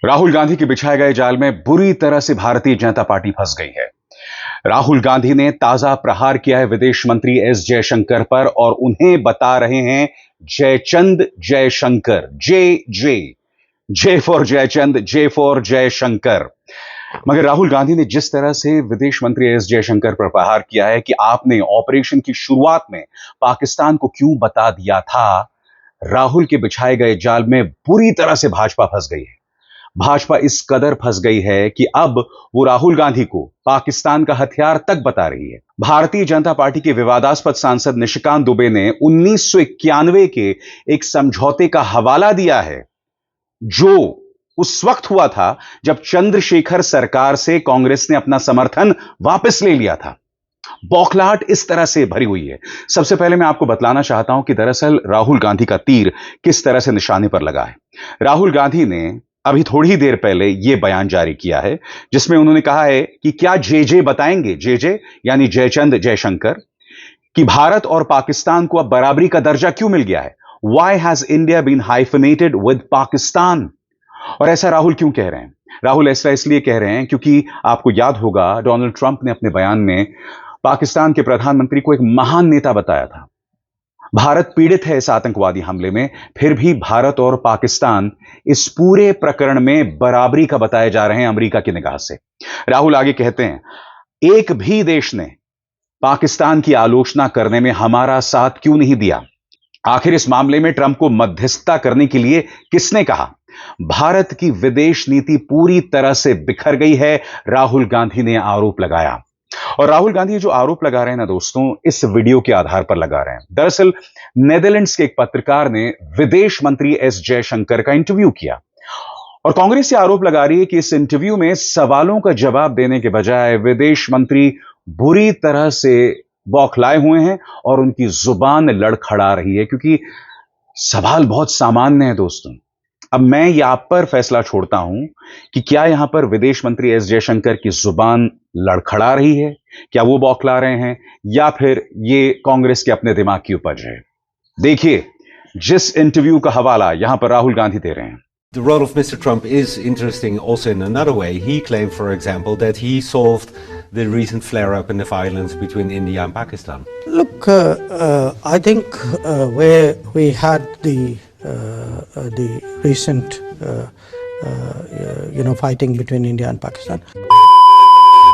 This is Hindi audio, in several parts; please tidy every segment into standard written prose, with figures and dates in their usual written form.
राहुल गांधी के बिछाए गए जाल में बुरी तरह से भारतीय जनता पार्टी फंस गई है। राहुल गांधी ने ताजा प्रहार किया है विदेश मंत्री एस जयशंकर पर और उन्हें बता रहे हैं Jaichand Jaishankar. J J J for Jaichand, J for Jaishankar. मगर राहुल गांधी ने जिस तरह से विदेश मंत्री एस जयशंकर पर प्रहार किया है कि आपने ऑपरेशन की शुरुआत में पाकिस्तान को क्यों बता दिया था, राहुल के बिछाए गए जाल में बुरी तरह से भाजपा फंस गई है। भाजपा इस कदर फंस गई है कि अब वो राहुल गांधी को पाकिस्तान का हथियार तक बता रही है। भारतीय जनता पार्टी के विवादास्पद सांसद निशिकांत दुबे ने 1991 के एक समझौते का हवाला दिया है जो उस वक्त हुआ था जब चंद्रशेखर सरकार से कांग्रेस ने अपना समर्थन वापस ले लिया था। बौखलाहट इस तरह से भरी हुई है। सबसे पहले मैं आपको बतलाना चाहता हूं कि दरअसल राहुल गांधी का तीर किस तरह से निशाने पर लगा है। राहुल गांधी ने अभी थोड़ी ही देर पहले यह बयान जारी किया है जिसमें उन्होंने कहा है कि क्या जे बताएंगे, जे यानी जयचंद जयशंकर, कि भारत और पाकिस्तान को अब बराबरी का दर्जा क्यों मिल गया है। Why has India been hyphenated with Pakistan. और ऐसा राहुल क्यों कह रहे हैं? राहुल ऐसा इसलिए कह रहे हैं क्योंकि आपको याद होगा डोनाल्ड ट्रंप ने अपने बयान में पाकिस्तान के प्रधानमंत्री को एक महान नेता बताया था। भारत पीड़ित है इस आतंकवादी हमले में, फिर भी भारत और पाकिस्तान इस पूरे प्रकरण में बराबरी का बताए जा रहे हैं अमेरिका की निगाह से। राहुल आगे कहते हैं, एक भी देश ने पाकिस्तान की आलोचना करने में हमारा साथ क्यों नहीं दिया? आखिर इस मामले में ट्रंप को मध्यस्थता करने के लिए किसने कहा? भारत की विदेश नीति पूरी तरह से बिखर गई है, राहुल गांधी ने आरोप लगाया। और राहुल गांधी जो आरोप लगा रहे हैं ना दोस्तों, इस वीडियो के आधार पर लगा रहे हैं। दरअसल नेदरलैंड्स के एक पत्रकार ने विदेश मंत्री एस जयशंकर का इंटरव्यू किया और कांग्रेस ये आरोप लगा रही है कि इस इंटरव्यू में सवालों का जवाब देने के बजाय विदेश मंत्री बुरी तरह से बौखलाए हुए हैं और उनकी जुबान लड़खड़ा रही है, क्योंकि सवाल बहुत सामान्य है दोस्तों। अब मैं यह आप पर फैसला छोड़ता हूं कि क्या यहां पर विदेश मंत्री एस जयशंकर की जुबान लड़खड़ा रही है, क्या वो बौखला रहे हैं, या फिर ये कांग्रेस के अपने दिमाग की उपज है। देखिए जिस इंटरव्यू का हवाला यहां पर राहुल गांधी दे रहे हैं। The role of Mr. Trump is interesting also in another way. He claimed, for example, that he solved the recent flare-up in the violence between India and Pakistan. Look, I think where we had the recent, fighting between India and Pakistan.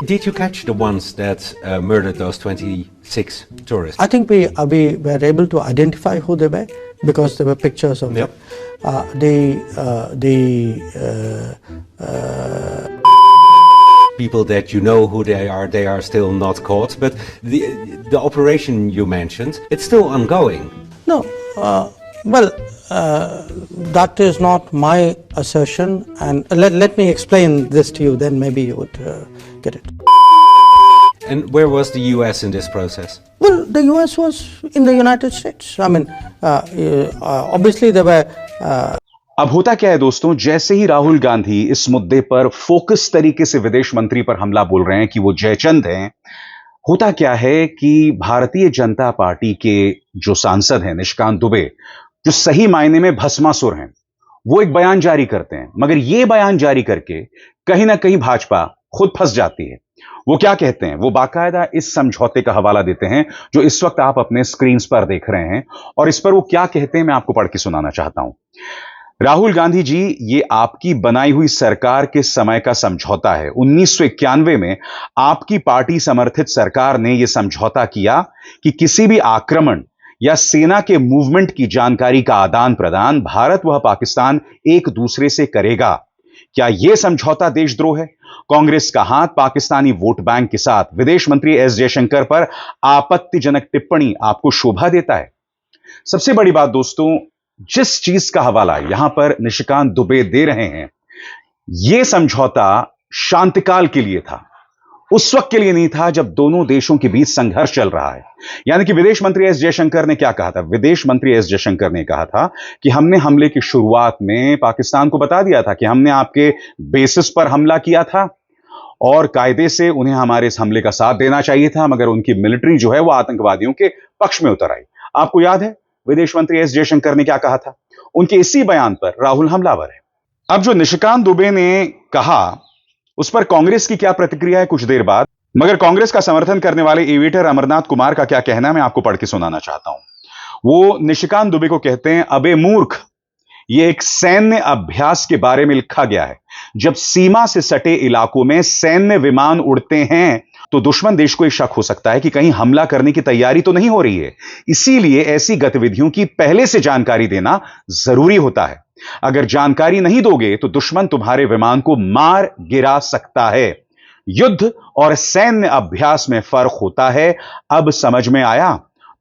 Did you catch the ones that murdered those 26 tourists? I think we were able to identify who they were because there were pictures of them. People that you know who they are still not caught. But the operation you mentioned, it's still ongoing. No, that is not my assertion, and let me explain this to you, then maybe you would get it. And where was the US in this process? Well, the US was in the United States. I mean, obviously there were... अब होता क्या है दोस्तों, जैसे ही राहुल गांधी इस मुद्दे पर फोकस तरीके से विदेश मंत्री पर हमला बोल रहे हैं कि वो जयचंद हैं, होता क्या है कि भारतीय जनता पार्टी के जो सांसद हैं निशिकांत दुबे, जो सही मायने में भस्मासुर हैं, वो एक बयान जारी करते हैं। मगर ये बयान जारी करके कहीं ना कहीं भाजपा खुद फंस जाती है। वो क्या कहते हैं? वो बाकायदा इस समझौते का हवाला देते हैं जो इस वक्त आप अपने स्क्रीन पर देख रहे हैं, और इस पर वो क्या कहते हैं मैं आपको पढ़ के सुनाना चाहता हूं। राहुल गांधी जी, ये आपकी बनाई हुई सरकार के समय का समझौता है। 1991 में आपकी पार्टी समर्थित सरकार ने यह समझौता किया कि किसी भी आक्रमण या सेना के मूवमेंट की जानकारी का आदान प्रदान भारत व पाकिस्तान एक दूसरे से करेगा। क्या यह समझौता देशद्रोह है? कांग्रेस का हाथ पाकिस्तानी वोट बैंक के साथ विदेश मंत्री एस जयशंकर पर आपत्तिजनक टिप्पणी आपको शोभा देता है? सबसे बड़ी बात दोस्तों, जिस चीज का हवाला यहां पर निशिकांत दुबे दे रहे हैं, यह समझौता शांतिकाल के लिए था, उस वक्त के लिए नहीं था जब दोनों देशों के बीच संघर्ष चल रहा है। यानी कि विदेश मंत्री एस जयशंकर ने क्या कहा था? विदेश मंत्री एस जयशंकर ने कहा था कि हमने हमले की शुरुआत में पाकिस्तान को बता दिया था कि हमने आपके बेसिस पर हमला किया था और कायदे से उन्हें हमारे इस हमले का साथ देना चाहिए था, मगर उनकी मिलिट्री जो है वो आतंकवादियों के पक्ष में उतर आई। आपको याद है विदेश मंत्री एस जयशंकर ने क्या कहा था? उनके इसी बयान पर राहुल हमलावर है। अब जो निशिकांत दुबे ने कहा उस पर कांग्रेस की क्या प्रतिक्रिया है कुछ देर बाद, मगर कांग्रेस का समर्थन करने वाले एविएटर अमरनाथ कुमार का क्या कहना है मैं आपको पढ़ के सुनाना चाहता हूं। वो निशिकांत दुबे को कहते हैं, अबे मूर्ख, ये एक सैन्य अभ्यास के बारे में लिखा गया है। जब सीमा से सटे इलाकों में सैन्य विमान उड़ते हैं तो दुश्मन देश को यह शक हो सकता है कि कहीं हमला करने की तैयारी तो नहीं हो रही है। इसीलिए ऐसी गतिविधियों की पहले से जानकारी देना जरूरी होता है। अगर जानकारी नहीं दोगे तो दुश्मन तुम्हारे विमान को मार गिरा सकता है। युद्ध और सैन्य अभ्यास में फर्क होता है। अब समझ में आया?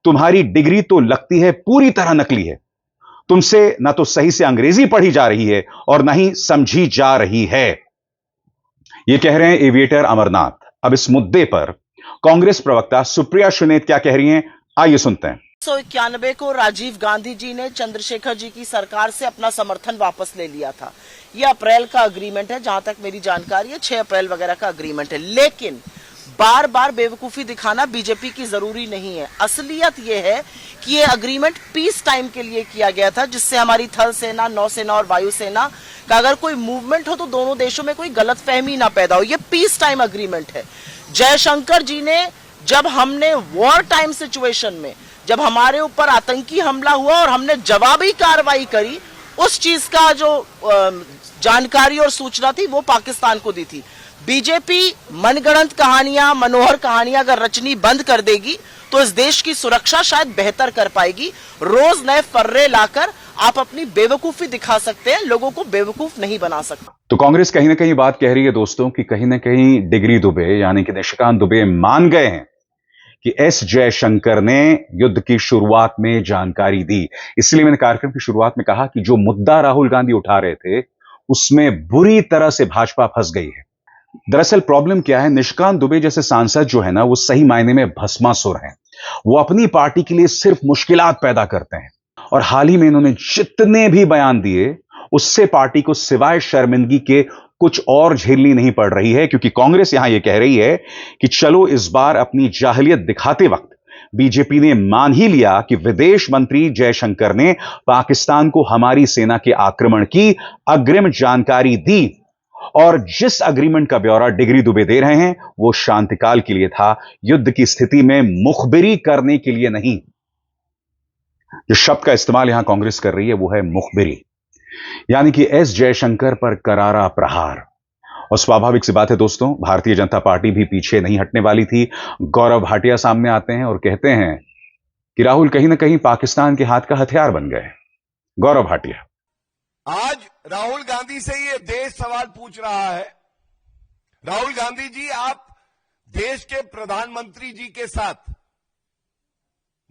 तुम्हारी डिग्री तो लगती है पूरी तरह नकली है। तुमसे ना तो सही से अंग्रेजी पढ़ी जा रही है और ना ही समझी जा रही है। यह कह रहे हैं एविएटर अमरनाथ। अब इस मुद्दे पर कांग्रेस प्रवक्ता सुप्रिया सुनेत क्या कह रही हैं, आइए सुनते हैं। 1991 को राजीव गांधी जी ने चंद्रशेखर जी की सरकार से अपना समर्थन वापस ले लिया था। यह अप्रैल का अग्रीमेंट है, जहां तक मेरी जानकारी है 6 अप्रैल वगैरह का अग्रीमेंट है। लेकिन बार बार बेवकूफी दिखाना बीजेपी की जरूरी नहीं है। असलियत यह है कि यह अग्रीमेंट पीस टाइम के लिए किया गया था, जिससे हमारी थल सेना, नौसेना और वायुसेना का अगर कोई मूवमेंट हो तो दोनों देशों में कोई गलतफहमी ना पैदा हो। यह पीस टाइम अग्रीमेंट है। जयशंकर जी ने, जब हमने वॉर टाइम सिचुएशन में, जब हमारे ऊपर आतंकी हमला हुआ और हमने जवाबी कार्रवाई करी, उस चीज का जो जानकारी और सूचना थी वो पाकिस्तान को दी थी। बीजेपी मनगढ़ंत कहानियां, मनोहर कहानियां अगर रचनी बंद कर देगी तो इस देश की सुरक्षा शायद बेहतर कर पाएगी। रोज नए फर्रे लाकर आप अपनी बेवकूफी दिखा सकते हैं, लोगों को बेवकूफ नहीं बना सकते। तो कांग्रेस कहीं ना कहीं बात कह रही है दोस्तों कि कहीं ना कहीं डिग्री दुबे यानी कि निशिकांत दुबे मान गए हैं कि एस जयशंकर ने युद्ध की शुरुआत में जानकारी दी। इसलिए मैंने कार्यक्रम की शुरुआत में कहा कि जो मुद्दा राहुल गांधी उठा रहे थे उसमें बुरी तरह से भाजपा फंस गई है। दरअसल प्रॉब्लम क्या है, निशिकांत दुबे जैसे सांसद जो है ना, वो सही मायने में भस्मासुर हैं। वो अपनी पार्टी के लिए सिर्फ मुश्किलात पैदा करते हैं और हाल ही में इन्होंने जितने भी बयान दिए उससे पार्टी को सिवाय शर्मिंदगी के कुछ और झेलनी नहीं पड़ रही है, क्योंकि कांग्रेस यहां यह कह रही है कि चलो इस बार अपनी जाहिलियत दिखाते वक्त बीजेपी ने मान ही लिया कि विदेश मंत्री जयशंकर ने पाकिस्तान को हमारी सेना के आक्रमण की अग्रिम जानकारी दी और जिस अग्रीमेंट का ब्यौरा डिग्री दुबे दे रहे हैं वो शांतिकाल के लिए था, युद्ध की स्थिति में मुखबिरी करने के लिए नहीं। जो शब्द का इस्तेमाल यहां कांग्रेस कर रही है वो है मुखबिरी, यानी कि एस जयशंकर पर करारा प्रहार। और स्वाभाविक सी बात है दोस्तों, भारतीय जनता पार्टी भी पीछे नहीं हटने वाली थी। गौरव भाटिया सामने आते हैं और कहते हैं कि राहुल कहीं ना कहीं पाकिस्तान के हाथ का हथियार बन गए। गौरव भाटिया, आज राहुल गांधी से ये देश सवाल पूछ रहा है। राहुल गांधी जी, आप देश के प्रधानमंत्री जी के साथ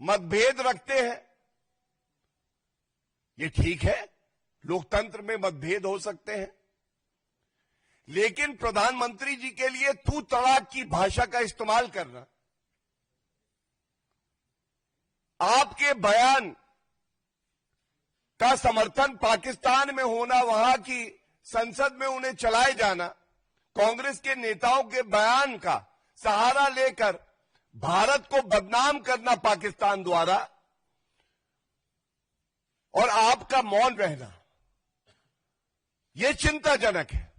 मतभेद रखते हैं, ये ठीक है, लोकतंत्र में मतभेद हो सकते हैं, लेकिन प्रधानमंत्री जी के लिए तू तड़ाक की भाषा का इस्तेमाल करना, आपके बयान का समर्थन पाकिस्तान में होना, वहां की संसद में उन्हें चलाए जाना, कांग्रेस के नेताओं के बयान का सहारा लेकर भारत को बदनाम करना पाकिस्तान द्वारा, और आपका मौन रहना, यह चिंताजनक है।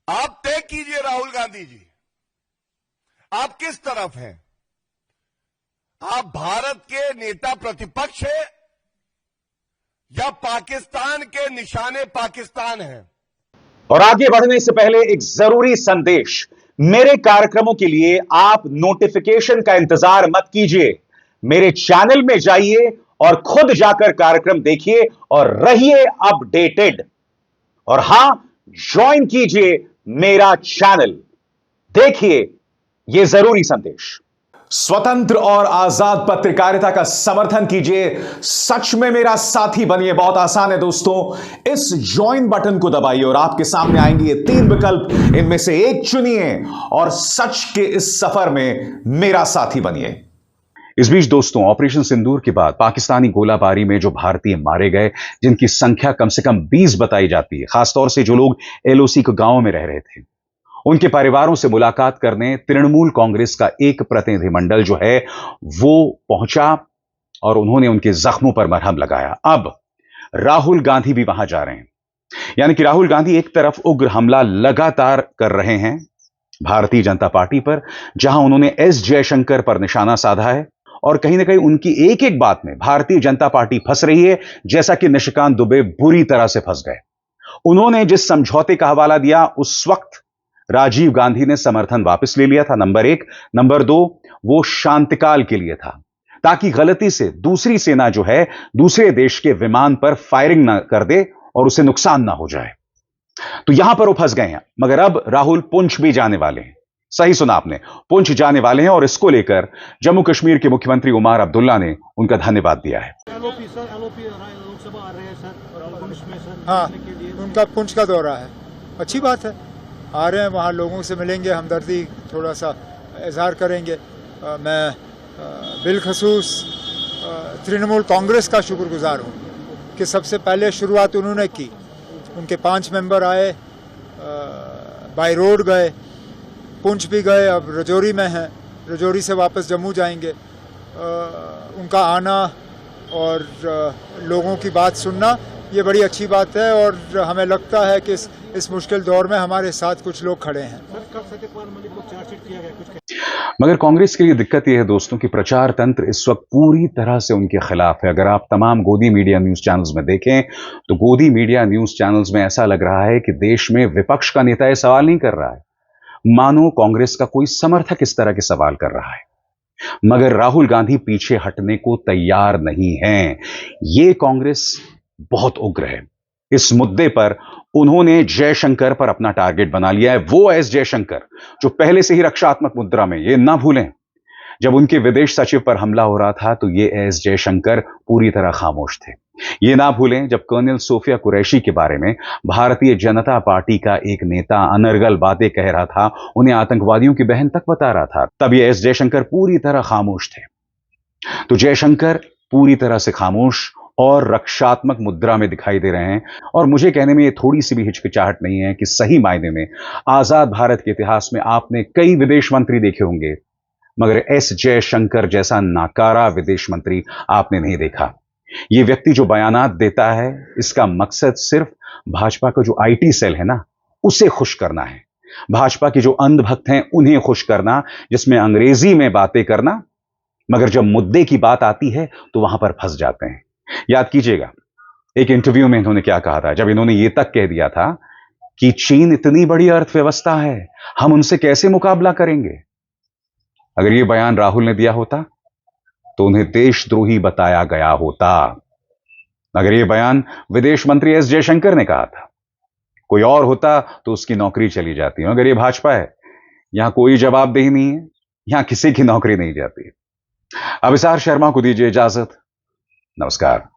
आप तय कीजिए राहुल गांधी जी, आप किस तरफ हैं? आप भारत के नेता प्रतिपक्ष हैं या पाकिस्तान के निशाने पाकिस्तान हैं? और आगे बढ़ने से पहले एक जरूरी संदेश, मेरे कार्यक्रमों के लिए आप नोटिफिकेशन का इंतजार मत कीजिए। मेरे चैनल में जाइए और खुद जाकर कार्यक्रम देखिए और रहिए अपडेटेड। और हां, ज्वाइन कीजिए मेरा चैनल। देखिए यह जरूरी संदेश। स्वतंत्र और आजाद पत्रकारिता का समर्थन कीजिए, सच में मेरा साथी बनिए। बहुत आसान है दोस्तों, इस ज्वाइन बटन को दबाइए और आपके सामने आएंगे ये 3 विकल्प, इनमें से एक चुनिए और सच के इस सफर में मेरा साथी बनिए। इस बीच दोस्तों, ऑपरेशन सिंदूर के बाद पाकिस्तानी गोलाबारी में जो भारतीय मारे गए, जिनकी संख्या कम से कम 20 बताई जाती है, खासतौर से जो लोग एलओसी के गांव में रह रहे थे, उनके परिवारों से मुलाकात करने तृणमूल कांग्रेस का एक प्रतिनिधिमंडल जो है वो पहुंचा और उन्होंने उनके जख्मों पर मरहम लगाया। अब राहुल गांधी भी वहां जा रहे हैं। यानी कि राहुल गांधी एक तरफ उग्र हमला लगातार कर रहे हैं भारतीय जनता पार्टी पर, जहां उन्होंने एस जयशंकर पर निशाना साधा है, और कहीं ना कहीं उनकी एक एक बात में भारतीय जनता पार्टी फंस रही है, जैसा कि निशिकांत दुबे बुरी तरह से फंस गए। उन्होंने जिस समझौते का हवाला दिया, उस वक्त राजीव गांधी ने समर्थन वापस ले लिया था, नंबर 1। नंबर 2, वो शांतिकाल के लिए था, ताकि गलती से दूसरी सेना जो है दूसरे देश के विमान पर फायरिंग ना कर दे और उसे नुकसान ना हो जाए। तो यहां पर वो फंस गए हैं। मगर अब राहुल पुंछ भी जाने वाले हैं। सही सुना आपने, पुंछ जाने वाले हैं, और इसको लेकर जम्मू कश्मीर के मुख्यमंत्री उमर अब्दुल्ला ने उनका धन्यवाद दिया है। लोकसभा आ रहे हैं सर, पुंछ में सर। हाँ, उनका पुंछ का दौरा है, अच्छी बात है। आ रहे हैं, वहाँ लोगों से मिलेंगे, हमदर्दी थोड़ा सा इजहार करेंगे। मैं बिलखसूस तृणमूल कांग्रेस का शुक्रगुजार हूँ कि सबसे पहले शुरुआत उन्होंने की। उनके 5 मेंबर आए, बाय रोड गए, पुंछ भी गए, अब रजौरी में हैं, रजौरी से वापस जम्मू जाएंगे। उनका आना और लोगों की बात सुनना ये बड़ी अच्छी बात है, और हमें लगता है कि इस मुश्किल दौर में हमारे साथ कुछ लोग खड़े हैं। मगर कांग्रेस के लिए दिक्कत यह है दोस्तों कि प्रचार तंत्र इस वक्त पूरी तरह से उनके खिलाफ है। अगर आप तमाम गोदी मीडिया न्यूज चैनल्स में देखें तो गोदी मीडिया न्यूज चैनल्स में ऐसा लग रहा है कि देश में विपक्ष का नेता यह सवाल नहीं कर रहा है, मानो कांग्रेस का कोई समर्थक इस तरह के सवाल कर रहा है। मगर राहुल गांधी पीछे हटने को तैयार नहीं हैं। ये कांग्रेस बहुत उग्र है। इस मुद्दे पर उन्होंने जयशंकर पर अपना टारगेट बना लिया है। वो एस जयशंकर जो पहले से ही रक्षात्मक मुद्रा में, ये ना भूलें, जब उनके विदेश सचिव पर हमला हो रहा था तो ये एस जयशंकर पूरी तरह खामोश थे। ये ना भूलें, जब कर्नल सोफिया कुरैशी के बारे में भारतीय जनता पार्टी का एक नेता अनर्गल बातें कह रहा था, उन्हें आतंकवादियों की बहन तक बता रहा था, तब ये एस जयशंकर पूरी तरह खामोश थे। तो जयशंकर पूरी तरह से खामोश और रक्षात्मक मुद्रा में दिखाई दे रहे हैं। और मुझे कहने में ये थोड़ी सी भी हिचकिचाहट नहीं है कि सही मायने में आजाद भारत के इतिहास में आपने कई विदेश मंत्री देखे होंगे, मगर एस जयशंकर जैसा नाकारा विदेश मंत्री आपने नहीं देखा। ये व्यक्ति जो बयानात देता है, इसका मकसद सिर्फ भाजपा का जो आईटी सेल है ना, उसे खुश करना है। भाजपा के जो अंधभक्त हैं उन्हें खुश करना, जिसमें अंग्रेजी में बातें करना, मगर जब मुद्दे की बात आती है तो वहां पर फंस जाते हैं। याद कीजिएगा, एक इंटरव्यू में इन्होंने क्या कहा था, जब इन्होंने यह तक कह दिया था कि चीन इतनी बड़ी अर्थव्यवस्था है, हम उनसे कैसे मुकाबला करेंगे। अगर यह बयान राहुल ने दिया होता तो उन्हें देशद्रोही बताया गया होता। अगर यह बयान विदेश मंत्री एस जयशंकर ने कहा था, कोई और होता तो उसकी नौकरी चली जाती। अगर यह भाजपा है, यहां कोई जवाबदेही नहीं है, यहां किसी की नौकरी नहीं जाती। अभिसार शर्मा को दीजिए इजाजत। नमस्कार।